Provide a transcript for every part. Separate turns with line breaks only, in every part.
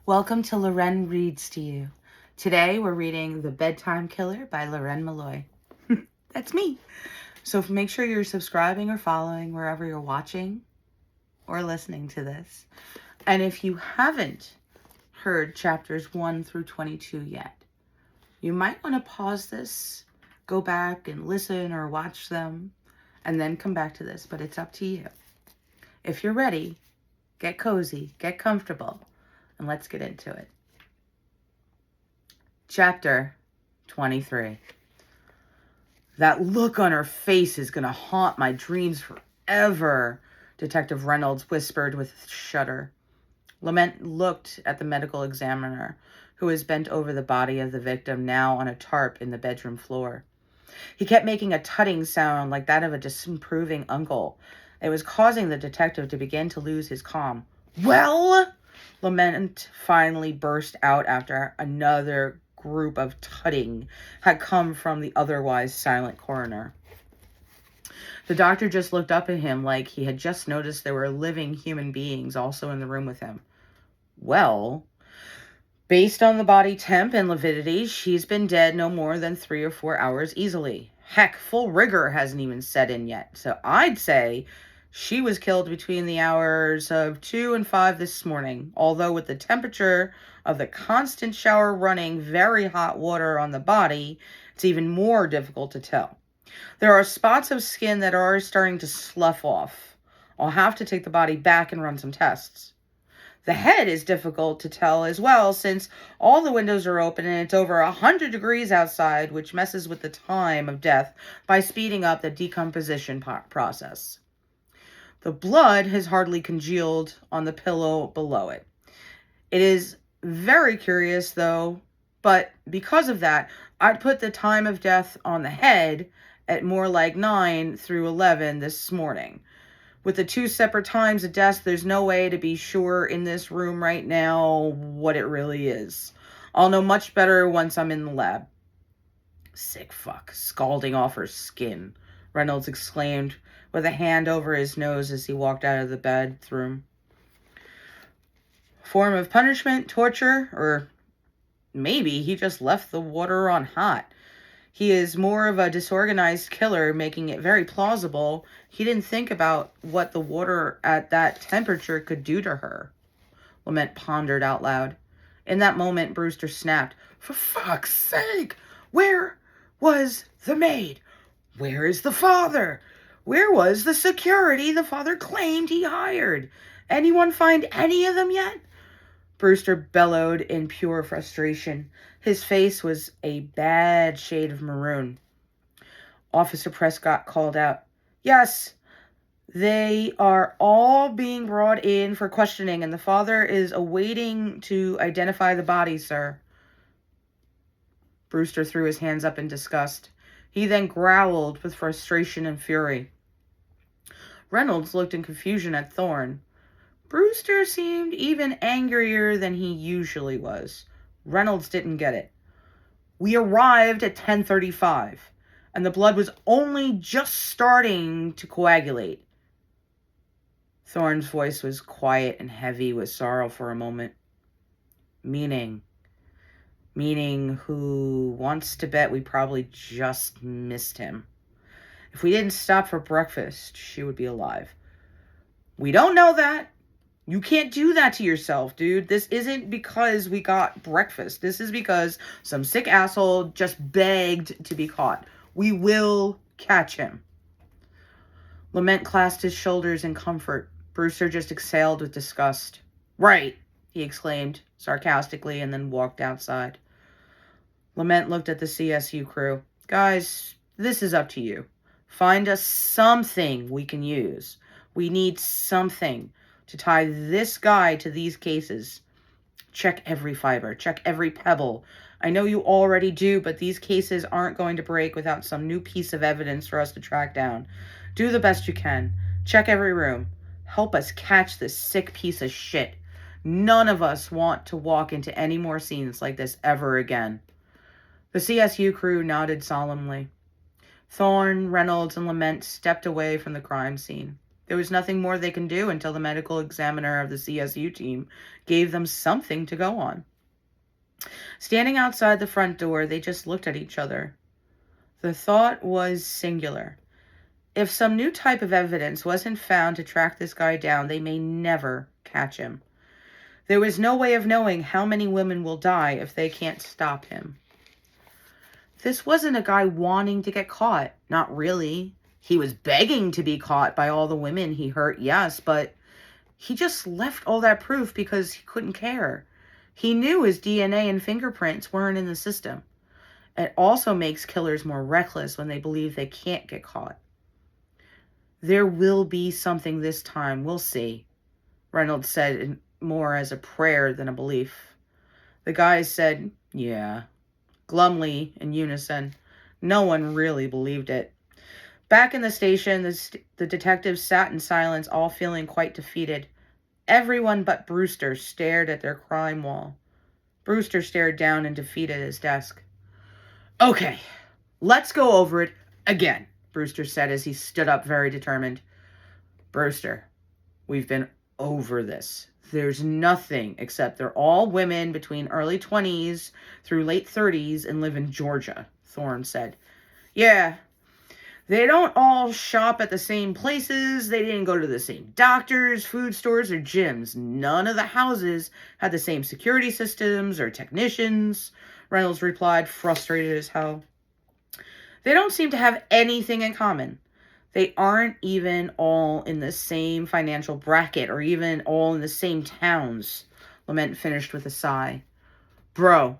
Welcome to Loren Reads to You. Today we're reading The Bedtime Killer by Loren Malloy. That's me. So make sure you're subscribing or following wherever you're watching or listening to this. And if you haven't heard chapters 1 through 22 yet, you might want to pause this, go back and listen or watch them, and then come back to this, but it's up to you. If you're ready, get cozy, get comfortable, and let's get into it. Chapter 23. That look on her face is going to haunt my dreams forever, Detective Reynolds whispered with a shudder. Lament looked at the medical examiner, who was bent over the body of the victim, now on a tarp in the bedroom floor. He kept making a tutting sound like that of a disapproving uncle. It was causing the detective to begin to lose his calm. Well? Lament finally burst out after another group of tutting had come from the otherwise silent coroner. The doctor just looked up at him like he had just noticed there were living human beings also in the room with him. Well, based on the body temp and lividity, she's been dead no more than 3 or 4 hours easily. Heck, full rigor hasn't even set in yet. So I'd say she was killed between the hours of 2 and 5 this morning, although with the temperature of the constant shower running very hot water on the body, it's even more difficult to tell. There are spots of skin that are starting to slough off. I'll have to take the body back and run some tests. The head is difficult to tell as well, since all the windows are open and it's over 100 degrees outside, which messes with the time of death by speeding up the decomposition process. The blood has hardly congealed on the pillow below it. It is very curious, though, but because of that, I'd put the time of death on the head at more like 9 through 11 this morning. With the 2 separate times of death, there's no way to be sure in this room right now what it really is. I'll know much better once I'm in the lab. Sick fuck, scalding off her skin, Reynolds exclaimed, with a hand over his nose as he walked out of the bedroom. Form of punishment, torture, or maybe he just left the water on hot. He is more of a disorganized killer, making it very plausible he didn't think about what the water at that temperature could do to her. Lament pondered out loud. In that moment, Brewster snapped, "For fuck's sake! Where was the maid? Where is the father? Where was the security the father claimed he hired? Anyone find any of them yet?" Brewster bellowed in pure frustration. His face was a bad shade of maroon. Officer Prescott called out, "Yes, they are all being brought in for questioning, and the father is awaiting to identify the body, sir." Brewster threw his hands up in disgust. He then growled with frustration and fury. Reynolds looked in confusion at Thorne. Brewster seemed even angrier than he usually was. Reynolds didn't get it. We arrived at 10:35, and the blood was only just starting to coagulate. Thorne's voice was quiet and heavy with sorrow for a moment. Meaning who wants to bet we probably just missed him. If we didn't stop for breakfast, she would be alive. We don't know that. You can't do that to yourself, dude. This isn't because we got breakfast. This is because some sick asshole just begged to be caught. We will catch him. Lament clasped his shoulders in comfort. Brewster just exhaled with disgust. Right, he exclaimed sarcastically and then walked outside. Lament looked at the CSU crew. Guys, this is up to you. Find us something we can use. We need something to tie this guy to these cases. Check every fiber. Check every pebble. I know you already do, but these cases aren't going to break without some new piece of evidence for us to track down. Do the best you can. Check every room. Help us catch this sick piece of shit. None of us want to walk into any more scenes like this ever again. The CSU crew nodded solemnly. Thorne, Reynolds, and Lament stepped away from the crime scene. There was nothing more they can do until the medical examiner of the CSU team gave them something to go on. Standing outside the front door, they just looked at each other. The thought was singular. If some new type of evidence wasn't found to track this guy down, they may never catch him. There was no way of knowing how many women will die if they can't stop him. This wasn't a guy wanting to get caught. Not really. He was begging to be caught by all the women he hurt, yes, but he just left all that proof because he couldn't care. He knew his DNA and fingerprints weren't in the system. It also makes killers more reckless when they believe they can't get caught. There will be something this time, we'll see, Reynolds said more as a prayer than a belief. The guys said, yeah, glumly in unison. No one really believed it. Back in the station, the detectives sat in silence, all feeling quite defeated. Everyone but Brewster stared at their crime wall. Brewster stared down in defeat at his desk. Okay, let's go over it again, Brewster said as he stood up very determined. Brewster, we've been over this. There's nothing except they're all women between early 20s through late 30s and live in Georgia, Thorne said. Yeah. They don't all shop at the same places. They didn't go to the same doctors, food stores, or gyms. None of the houses had the same security systems or technicians, Reynolds replied, frustrated as hell. They don't seem to have anything in common. They aren't even all in the same financial bracket or even all in the same towns, Lament finished with a sigh. Bro,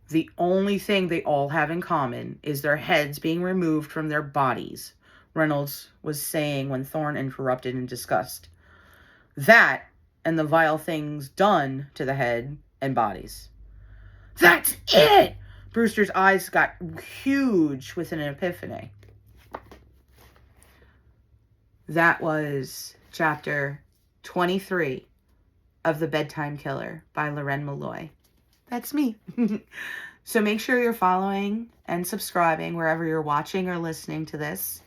the only thing they all have in common is their heads being removed from their bodies, Reynolds was saying when Thorne interrupted in disgust. That and the vile things done to the head and bodies. That's it! Brewster's eyes got huge with an epiphany. That was chapter 23 of The Bedtime Killer by Loren Malloy. That's me. So make sure you're following and subscribing wherever you're watching or listening to this.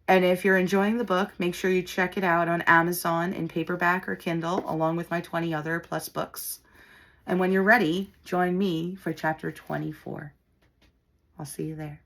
And if you're enjoying the book, make sure you check it out on Amazon in paperback or Kindle, along with my 20 other plus books. And when you're ready, join me for chapter 24. I'll see you there.